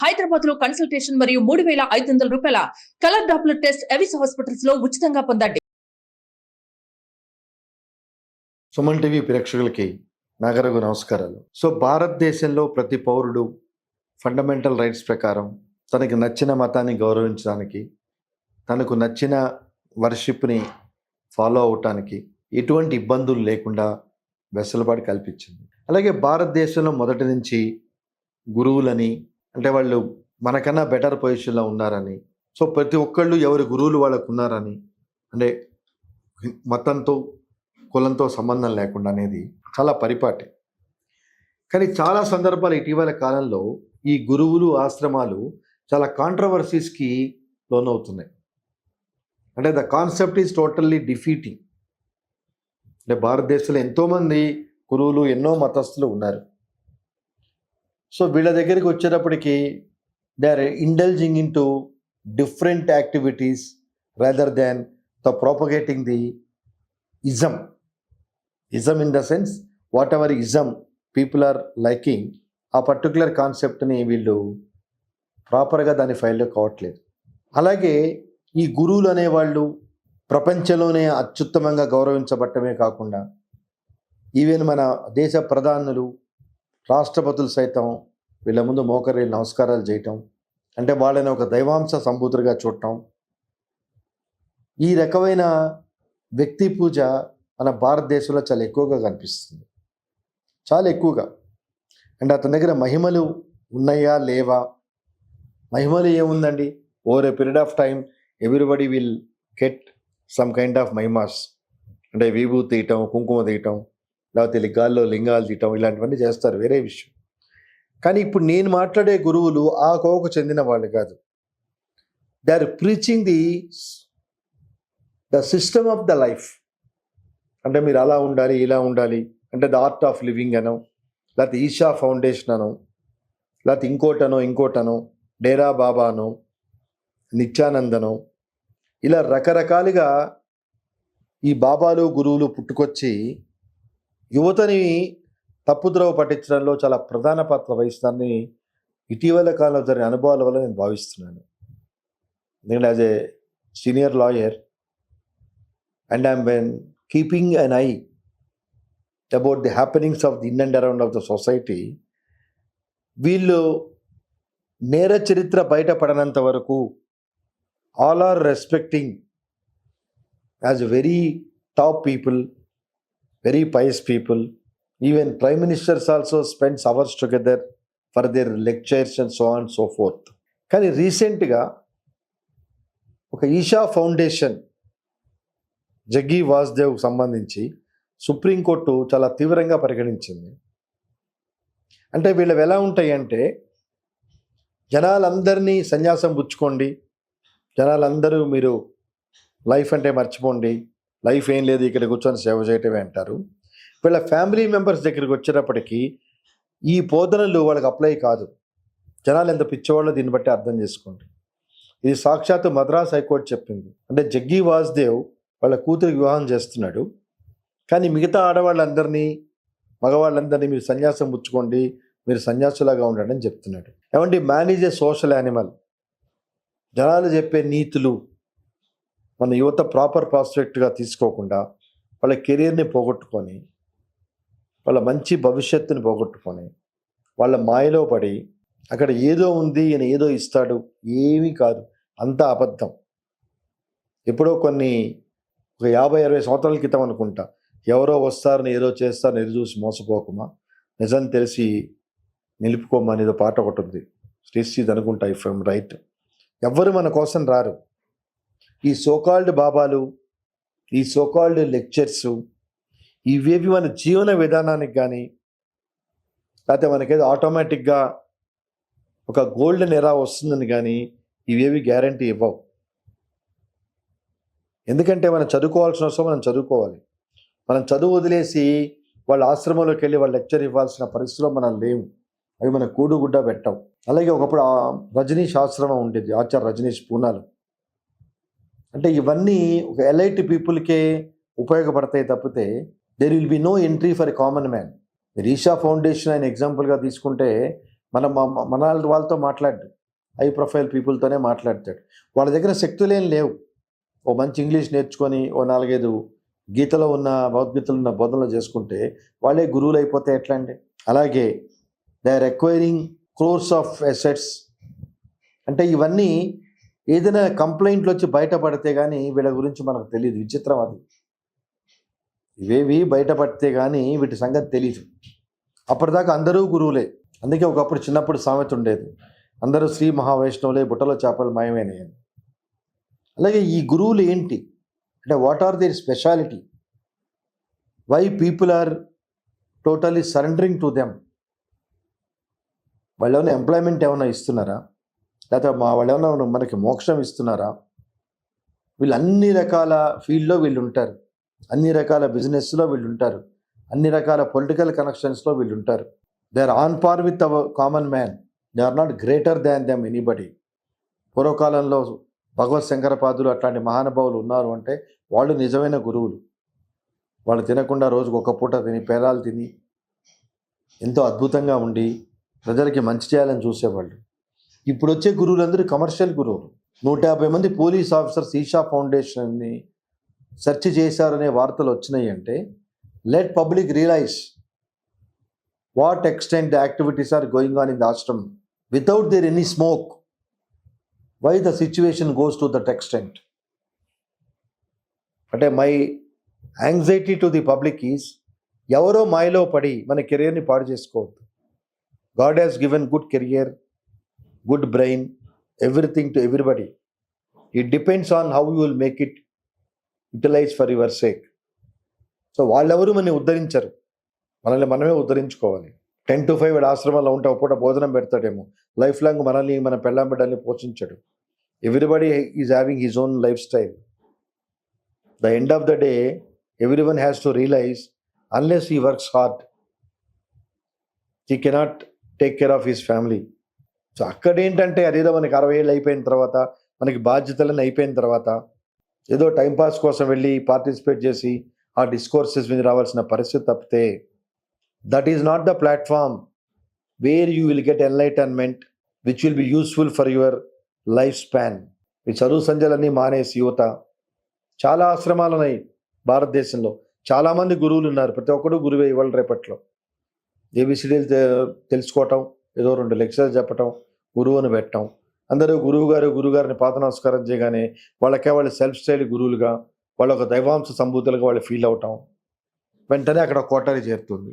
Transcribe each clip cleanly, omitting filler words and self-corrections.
హైదరాబాద్ లో కన్సల్టేషన్ మరియు 3,500 రూపాయల colour Doppler test Avis hospitals లో ఉచితంగా పొందండి. సుమన్ టీవీ ప్రేక్షకులకి నాగరగు నమస్కారాలు. భారతదేశంలో ప్రతి పౌరుడు ఫండమెంటల్ రైట్స్ ప్రకారం తనకి నచ్చిన మతాన్ని గౌరవించడానికి, తనకు నచ్చిన వర్షిప్ని ఫాలో అవటానికి ఎటువంటి ఇబ్బందులు లేకుండా వెసులుబాటు కల్పించింది. అలాగే భారతదేశంలో మొదటి నుంచి గురువులని, అంటే వాళ్ళు మనకన్నా బెటర్ పొజిషన్లో ఉన్నారని, ప్రతి ఒక్కళ్ళు ఎవరి గురువులు వాళ్ళకు ఉన్నారని, అంటే మతంతో కులంతో సంబంధం లేకుండా అనేది చాలా పరిపాటి. కానీ చాలా సందర్భాలు ఇటీవల కాలంలో ఈ గురువులు ఆశ్రమాలు చాలా కాంట్రవర్సీస్కి లోనవుతున్నాయి. అంటే the concept is totally defeating. అంటే భారతదేశంలో ఎంతోమంది గురువులు, ఎన్నో మతస్థులు ఉన్నారు. వీళ్ళ దగ్గరికి వచ్చేటప్పటికి they are indulging in to different activities rather than the propagating the ism. Ism in the sense whatever ism people are liking, ఆ పర్టికులర్ కాన్సెప్ట్ని వీళ్ళు ప్రాపర్గా దాని ఫైల్లో కావట్లేదు. అలాగే ఈ గురువులు అనేవాళ్ళు ప్రపంచంలోనే అత్యుత్తమంగా గౌరవించబట్టమే కాకుండా ఈవెన్ మన దేశ ప్రధానులు, రాష్ట్రపతులు సైతం వీళ్ళ ముందు మోకరి నమస్కారాలు చేయటం, అంటే వాళ్ళని ఒక దైవాంశ సంభూతులుగా చూడటం, ఈ రకమైన వ్యక్తి పూజ మన భారతదేశంలో చాలా ఎక్కువగా కనిపిస్తుంది, చాలా ఎక్కువగా. అంటే అతని దగ్గర మహిమలు ఉన్నాయా లేవా? మహిమలు ఏముందండి, over a period of time everybody will get some kind of మహిమాస్. అంటే విభూతి తీయటం, కుంకుమ తీయటం, లేకపోతే గాల్లో లింగాలు తీయటం, ఇలాంటివన్నీ చేస్తారు, వేరే విషయం. కానీ ఇప్పుడు నేను మాట్లాడే గురువులు ఆ కోవకు చెందిన వాళ్ళు కాదు. They are preaching the system of the life. అంటే మీరు అలా ఉండాలి, ఇలా ఉండాలి, అంటే ద ఆర్ట్ ఆఫ్ లివింగ్ అనో, లేకపోతే ఈషా ఫౌండేషన్ అనో, లేకపోతే ఇంకోటనో, డేరా బాబా అనో, నిత్యానందనో, ఇలా రకరకాలుగా ఈ బాబాలు, గురువులు పుట్టుకొచ్చి యువతని తప్పుద్రోవ పట్టించడంలో చాలా ప్రధాన పాత్ర వహిస్తారని ఇటీవల కాలంలో జరిగిన అనుభవాల వల్ల నేను భావిస్తున్నాను. ఎందుకంటే as a senior lawyer and I'm when keeping an eye about the happenings of the in and around of the society, వీళ్ళు నేర చరిత్ర బయటపడనంత వరకు all are respecting as very top people, very pious people. Even prime ministers also spends hours together for their lectures and so on and so forth. కానీ రీసెంట్గా ఒక Isha foundation Jaggi Vasudev సంబంధించి supreme court చాలా తీవ్రంగా పరిగణించింది. అంటే వీళ్ళవి ఎలా ఉంటాయి అంటే, జనాలందరినీ సన్యాసం పుచ్చుకోండి, జనాలందరూ మీరు లైఫ్ అంటే మర్చిపోండి, లైఫ్ ఏం లేదు, ఇక్కడ కూర్చొని సేవ చేయటమే అంటారు. వీళ్ళ ఫ్యామిలీ మెంబర్స్ దగ్గరికి వచ్చేటప్పటికి ఈ బోధనలు వాళ్ళకి అప్లై కాదు. జనాలు ఎంత పిచ్చవాళ్ళో దీన్ని బట్టి అర్థం చేసుకోండి. ఇది సాక్షాత్తు మద్రాస్ హైకోర్టు చెప్పింది. అంటే జగ్గి వాసుదేవ్ వాళ్ళ కూతురికి వివాహం చేస్తున్నాడు, కానీ మిగతా ఆడవాళ్ళందరినీ, మగవాళ్ళందరినీ మీరు సన్యాసం పుచ్చుకోండి, మీరు సన్యాసులాగా ఉండండి అని చెప్తున్నాడు. ఏమంటే man is a social animal. జనాలు చెప్పే నీతులు మన యువత ప్రాపర్ ప్రాస్పెక్ట్గా తీసుకోకుండా వాళ్ళ కెరీర్ని పోగొట్టుకొని, వాళ్ళ మంచి భవిష్యత్తుని పోగొట్టుకొని, వాళ్ళ మాయలో పడి అక్కడ ఏదో ఉంది అని ఏదో ఇస్తాడు, ఏమీ కాదు, అంతా అబద్ధం. ఎప్పుడో ఒక 50-60 సంవత్సరాల క్రితం అనుకుంటా, ఎవరో వస్తారని ఏదో చేస్తారని ఎదురు చూసి మోసపోకమా, నిజం తెలిసి నిలుపుకోమా అనేదో పాట ఒకటి ఉంది, శ్రీశ్రీది అనుకుంటా, ఇఫ్ ఐఎమ్ రైట్. ఎవ్వరు మన కోసం రారు. ఈ సోకాల్డ్ బాబాలు, ఈ సోకాల్డ్ లెక్చర్స్, ఇవేవి మన జీవన విధానానికి కానీ, లేకపోతే మనకేదో ఆటోమేటిక్గా ఒక గోల్డెన్ ఎరా వస్తుందని కానీ ఇవేవి గ్యారంటీ ఇవ్వవు. ఎందుకంటే మనం చదువుకోవాల్సిన అవసరం, మనం చదువుకోవాలి. మనం చదువు వదిలేసి వాళ్ళ ఆశ్రమంలోకి వెళ్ళి వాళ్ళ లెక్చర్ ఇవ్వాల్సిన పరిస్థితిలో మనం లేవు. అవి మన కూడుగుడ్డ పెట్టాం. అలాగే ఒకప్పుడు రజనీష్ ఆశ్రమం ఉండేది, ఆచార్య రజనీష్ పూనాలు. అంటే ఇవన్నీ ఒక ఎలైట్ పీపుల్కే ఉపయోగపడతాయి తప్పితే there will be no entry for a common man. Isha foundation ఆయన ఎగ్జాంపుల్గా తీసుకుంటే మన వాళ్ళతో మాట్లాడు, హై ప్రొఫైల్ పీపుల్తోనే మాట్లాడతాడు. వాళ్ళ దగ్గర శక్తులేం లేవు. ఓ మంచి ఇంగ్లీష్ నేర్చుకొని ఓ 4-5 గీతలో ఉన్న భగవద్గీతలో ఉన్న బోధనలు చేసుకుంటే వాళ్ళే గురువులు అయిపోతే ఎట్లా అండి? అలాగే they are acquiring crores of assets. అంటే ఇవన్నీ ఏదైనా కంప్లైంట్లు వచ్చి బయటపడితే కానీ వీళ్ళ గురించి మనకు తెలియదు. విచిత్రం అది. ఇవేవి బయటపడితే కానీ వీటి సంగతి తెలియదు. అప్పటిదాకా అందరూ గురువులే. అందుకే ఒకప్పుడు చిన్నప్పుడు సామెత ఉండేది, అందరూ శ్రీ మహావైష్ణవులే, బుట్టలో చేపలు మాయమైనవి. అలాగే ఈ గురువులు ఏంటి అంటే, what are their speciality, why people are totally surrendering to them? వాళ్ళు ఏమైనా ఎంప్లాయ్మెంట్ ఏమైనా ఇస్తున్నారా, లేకపోతే వాళ్ళు ఏమైనా మనకి మోక్షం ఇస్తున్నారా? వీళ్ళు అన్ని రకాల ఫీల్డ్లో వీళ్ళు ఉంటారు, అన్ని రకాల బిజినెస్లో వీళ్ళు ఉంటారు, అన్ని రకాల పొలిటికల్ కనెక్షన్స్లో వీళ్ళు ఉంటారు. They are on par with our common man. They are not greater than them anybody. పూర్వకాలంలో భగవత్ శంకరపాదులు అట్లాంటి మహానుభావులు ఉన్నారు అంటే వాళ్ళు నిజమైన గురువులు. వాళ్ళు తినకుండా రోజుకు ఒక పూట తిని, పేరాలు తిని, ఎంతో అద్భుతంగా ఉండి ప్రజలకి మంచి చేయాలని చూసేవాళ్ళు. ఇప్పుడు వచ్చే గురువులందరూ కమర్షియల్ గురువులు. 150 మంది పోలీస్ ఆఫీసర్స్ ఈషా ఫౌండేషన్ని సెర్చ్ చేశారనే వార్తలు వచ్చినాయి అంటే, let public realise what extent the activities are going on in the ashram without there any smoke. Why the situation goes to that extent? అంటే my anxiety to the public is, ఎవరో మాయలో పడి మన కెరియర్ని పాడు చేసుకోవద్దు. God has given good career, good brain, everything to everybody. It depends on how you will make it utilise for your sake. So వాళ్ళెవరూ మనల్ని ఉద్ధరించరు, మనల్ని మనమే ఉద్ధరించుకోవాలి. 10 to 5 ఆశ్రమంలో ఉంటే ఒక పూట భోజనం పెడతాడేమో, లైఫ్ లాంగ్ మనల్ని మన పెళ్ళాం బిడ్డల్ని పోషించడు. Everybody is having his own life style. The end of the day every one has to realise, unless he works hard, he cannot take care of his family. So అక్కడ ఏంటంటే, అదేదో మనకి 60 ఏళ్ళు అయిపోయిన తర్వాత, మనకి బాధ్యతలన్నీ అయిపోయిన తర్వాత ఏదో టైంపాస్ కోసం వెళ్ళి పార్టిసిపేట్ చేసి ఆ డిస్కోర్సెస్ మీద రావాల్సిన పరిస్థితి తప్పితే, that is not the platform where you will get enlightenment which will be useful for your life span. ఈ చదువు సంధ్యలన్నీ మానేసి యువత, చాలా ఆశ్రమాలు ఉన్నాయి భారతదేశంలో, చాలామంది గురువులు ఉన్నారు, ప్రతి ఒక్కరు గురువే ఇవాళ రేపట్లో. ఏబిసిడీలు తెలుసుకోవటం, ఏదో 2 లెక్చర్లు చెప్పటం, గురువుని పెట్టడం, అందరూ గురువుగారిని పాద నమస్కారం చేయగానే వాళ్ళకే వాళ్ళు సెల్ఫ్ స్టైల్ గురువులుగా, వాళ్ళ ఒక దైవాంశ సంభూతులుగా వాళ్ళు ఫీల్ అవటం. వెంటనే అక్కడ కోటరీ చేరుతుంది.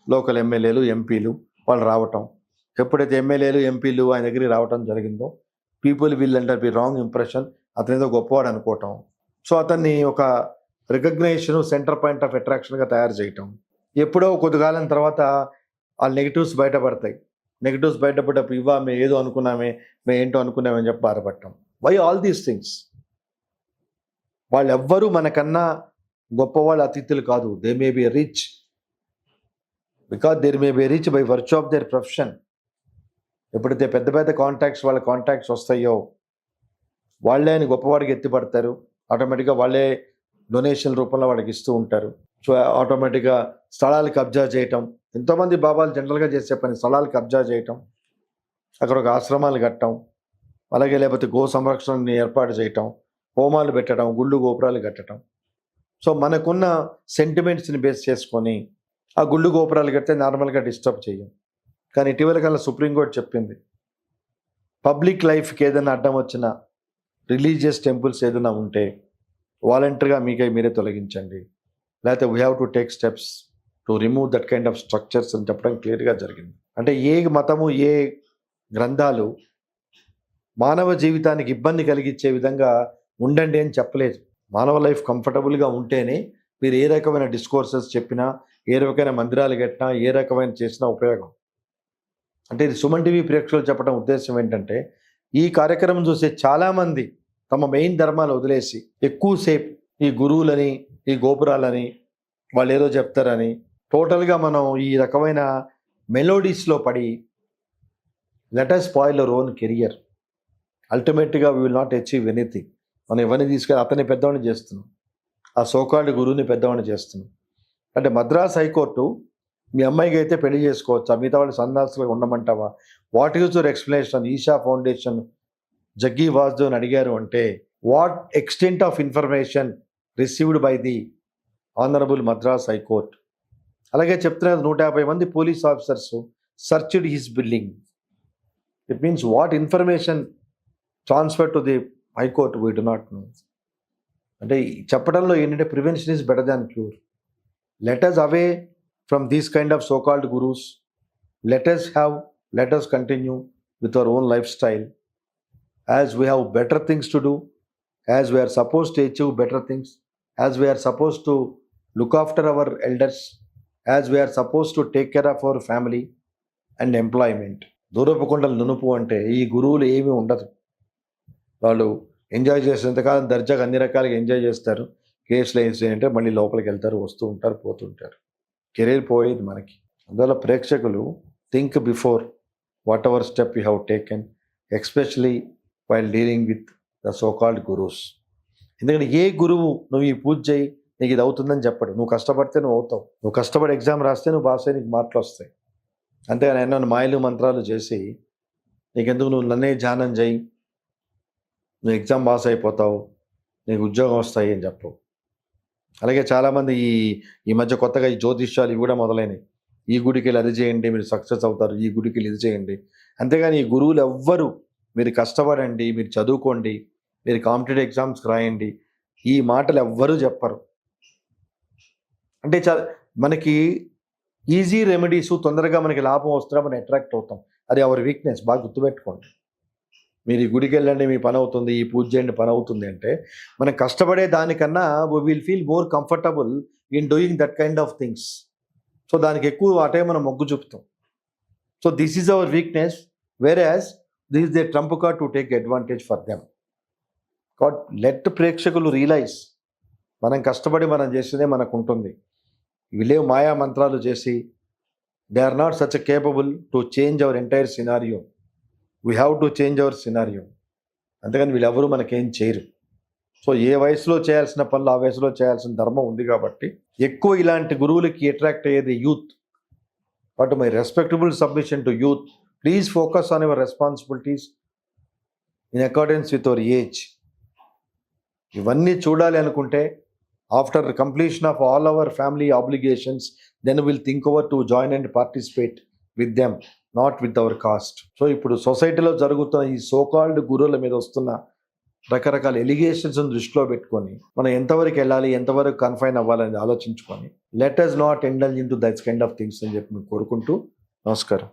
లోకల్ ఎమ్మెల్యేలు, ఎంపీలు వాళ్ళు రావటం. ఎప్పుడైతే ఎమ్మెల్యేలు, ఎంపీలు ఆయన దగ్గరికి రావటం జరిగిందో, people will under be wrong impression, అతనేదో గొప్పవాడు అనుకోవటం. సో అతన్ని ఒక రికగ్నైజేషన్, సెంటర్ పాయింట్ ఆఫ్ అట్రాక్షన్గా తయారు చేయటం. ఎప్పుడో కొద్దికాలం తర్వాత ఆ నెగిటివ్స్ బయటపడతాయి. నెగిటివ్స్ బయటపడ్డప్పుడు మేము ఏదో అనుకున్నామే, మేము ఏంటో అనుకున్నామని చెప్పి బాధపడటం. Why all these things? వాళ్ళు ఎవ్వరూ మనకన్నా గొప్పవాళ్ళ అతిథులు కాదు. They may be rich because they're may be rich by virtue of their profession. ఎప్పుడైతే పెద్ద పెద్ద వాళ్ళ కాంటాక్ట్స్ వస్తాయో, వాళ్ళే అని గొప్పవాడికి ఎత్తిపడతారు. ఆటోమేటిక్గా వాళ్ళే డొనేషన్ రూపంలో వాళ్ళకి ఇస్తూ ఉంటారు. సో ఆటోమేటిక్గా స్థలాలు కబ్జా చేయటం. ఎంతోమంది బాబాలు జనరల్గా చేసే పని స్థలాలు కబ్జా చేయటం, అక్కడ ఒక ఆశ్రమాలు కట్టడం, అలాగే లేకపోతే గో సంరక్షణని ఏర్పాటు చేయటం, హోమాలు పెట్టడం, గుళ్ళు గోపురాలు కట్టడం. సో మనకున్న సెంటిమెంట్స్ని బేస్ చేసుకొని ఆ గుళ్ళు గోపురాలు కడితే నార్మల్గా డిస్టర్బ్ చేయం. కానీ ఇటీవల కాలంలో సుప్రీంకోర్టు చెప్పింది, పబ్లిక్ లైఫ్కి ఏదైనా అడ్డం వచ్చినా, రిలీజియస్ టెంపుల్స్ ఏదైనా ఉంటే వాలంటరీగా మీరే తొలగించండి, లేకపోతే we have to take steps to remove that kind of structures అని చెప్పడం క్లియర్గా జరిగింది. అంటే ఏ మతము, ఏ గ్రంథాలు మానవ జీవితానికి ఇబ్బంది కలిగించే విధంగా ఉండండి అని చెప్పలేదు. మానవ లైఫ్ కంఫర్టబుల్గా ఉంటేనే మీరు ఏ రకమైన డిస్కోర్సెస్ చెప్పినా, ఏ రకమైన మందిరాలు కట్టినా, ఏ రకమైన చేసినా ఉపయోగం. అంటే ఇది సుమన్ టీవీ ప్రేక్షకులు చెప్పడం ఉద్దేశం ఏంటంటే, ఈ కార్యక్రమం చూసే చాలామంది తమ మెయిన్ ధర్మాలు వదిలేసి ఎక్కువసేపు ఈ గురువులని, ఈ గోపురాలని, వాళ్ళు ఏదో చెప్తారని టోటల్గా మనం ఈ రకమైన మెలోడీస్లో పడి, let us spoil our own career. అల్టిమేట్గా we will not achieve anything. మనం ఎవరిని తీసుకెళ్ళి అతన్ని పెద్దవాడిని చేస్తున్నాం, ఆ సోకాల్డ్ గురువుని పెద్దవాడిని చేస్తున్నాం. అంటే మద్రాస్ హైకోర్టు మీ అమ్మాయికి అయితే పెళ్లి చేసుకోవచ్చా, మిగతా వాళ్ళు సన్నాసులుగా ఉండమంటావా? What is your explanation? Isha foundation Jaggi Vasudev అని అడిగారు అంటే what extent of information received by the honourable Madras high court. అలాగే చెప్తున్నారు 150 మంది police officers searched his building. It means what information transfer to the high court we do not know. అంటే చెప్పడంలో ఏంటంటే prevention is better than cure. Let us away from these kind of so called gurus. Let us continue with our own lifestyle as we have better things to do, as we are supposed to achieve better things, as we are supposed to look after our elders, as we are supposed to take care of our family and employment. దూరపు కొండలు నునుపు అంటే ఈ గురువులు ఏమీ ఉండదు. వాళ్ళు enjoy చేసేంతకాలం దర్జాగా అన్ని రకాలుగా ఎంజాయ్ చేస్తారు. కేసులు వేసి అంటే మళ్ళీ లోపలికి వెళ్తారు, వస్తూ ఉంటారు, పోతుంటారు. కెరీర్ పోయేది మనకి. అందువల్ల ప్రేక్షకులు think before what ever step you have taken, especially while dealing with the so called gurus. ఎందుకంటే ఏ గురువు నువ్వు ఈ పూజ చేయి నీకు ఇది అవుతుందని చెప్పడు. నువ్వు కష్టపడితే నువ్వు అవుతావు. నువ్వు కష్టపడి ఎగ్జామ్ రాస్తే నువ్వు పాస్ అయ్యి నీకు మార్కులు వస్తాయి. అంతేగాని ఎన్నో మాయలు మంత్రాలు చేసి నీకెందుకు నువ్వు నన్నే ధ్యానం చేయి, నువ్వు ఎగ్జామ్ పాస్ అయిపోతావు, నీకు ఉద్యోగం వస్తాయి అని చెప్పవు. అలాగే చాలామంది ఈ మధ్య కొత్తగా ఈ జ్యోతిష్యాలు ఇవి కూడా మొదలైనవి. ఈ గుడికి వెళ్ళి అది చేయండి మీరు సక్సెస్ అవుతారు, ఈ గుడికి వెళ్ళి ఇది చేయండి. అంతేగాని ఈ గురువులు ఎవ్వరు మీరు కష్టపడండి, మీరు చదువుకోండి, మీరు కాంపిటేటివ్ ఎగ్జామ్స్కి రాయండి, ఈ మాటలు ఎవ్వరూ చెప్పరు. అంటే మనకి ఈజీ రెమెడీస్, తొందరగా మనకి లాభం వస్తున్నా మనం అట్రాక్ట్ అవుతాం. అది అవర్ వీక్నెస్. బాగా గుర్తుపెట్టుకోండి. మీరు ఈ గుడికి వెళ్ళండి మీ పని అవుతుంది, ఈ పూజ చేయండి పని అవుతుంది అంటే మనం కష్టపడే దానికన్నా we will feel more comfortable in doing that kind of things. So దానికి ఎక్కువ వాటే మనం మొగ్గు చూపుతాం. So this is our weakness, where as this they trump card to take advantage for them. God let ప్రేక్షకులు రియలైజ్ మనం కష్టపడి మనం చేసేదే మనకు ఉంటుంది. వీళ్ళే మాయా మంత్రాలు చేసి they are not such capable to change our entire scenario. We have to change our scenario. అంతేగాని వీళ్ళెవరూ మనకేం చేయరు. సో ఏ వయసులో చేయాల్సిన పనులు ఆ వయసులో చేయాల్సిన ధర్మం ఉంది కాబట్టి ఎక్కువ ఇలాంటి గురువులకి అట్రాక్ట్ అయ్యేది youth. But my respectable submission to youth, please focus on your responsibilities in accordance with your age. ఇవన్నీ చూడాలి అనుకుంటే after completion of all our family obligations then will think over to join and participate with them, not with our caste. So ఇప్పుడు సొసైటీలో జరుగుతున్న ఈ so called గురువుల మీద వస్తున్న రకరకాల ఎలిగేషన్స్ దృష్టిలో పెట్టుకొని మనం ఎంతవరకు వెళ్ళాలి, ఎంతవరకు కన్ఫైన్ అవ్వాలని ఆలోచించుకొని let us not ఎండల్జ్ in to that's kind of things అని చెప్పి కోరుకుంటూ నమస్కారం.